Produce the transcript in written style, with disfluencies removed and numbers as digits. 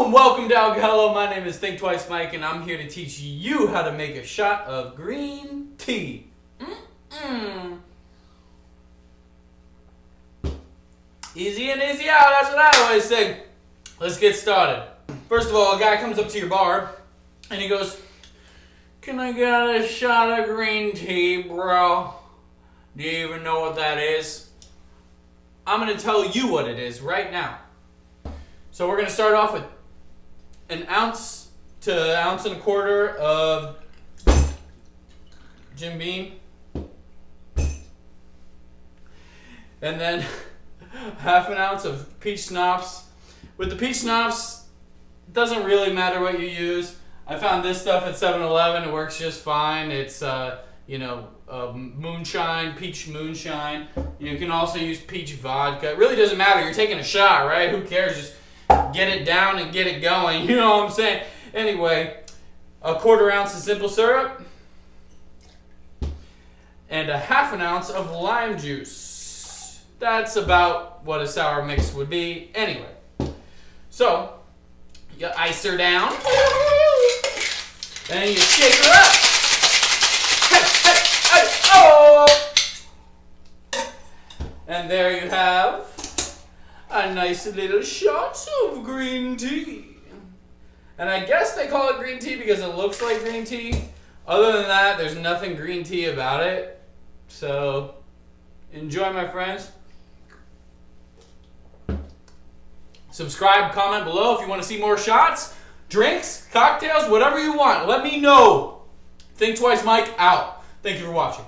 and welcome to ALCOHELLO. My name is Think Twice Mike, and I'm here to teach you how to make a shot of green tea. Easy in, easy out, that's what I always say. Let's get started. First of all, a guy comes up to your bar, and he goes, "Can I get a shot of green tea, bro? Do you even know what that is?" I'm going to tell you what it is right now. So we're going to start off with an ounce to ounce and a quarter of Jim Beam. And then half an ounce of peach schnapps. With the peach schnapps, it doesn't really matter what you use. I found this stuff at 7-Eleven. It works just fine. It's, moonshine, peach moonshine. You can also use peach vodka. It really doesn't matter. You're taking a shot, right? Who cares? Just get it down and get it going. You know what I'm saying? Anyway, a quarter ounce of simple syrup and a half an ounce of lime juice. That's about what a sour mix would be. Anyway, so you ice her down and you shake her up. Oh! And there you have a nice little shot of green tea. And I guess they call it green tea because it looks like green tea. Other than that, there's nothing green tea about it. So, enjoy, my friends. Subscribe, comment below if you want to see more shots, drinks, cocktails, whatever you want. Let me know. Think Twice Mike out. Thank you for watching.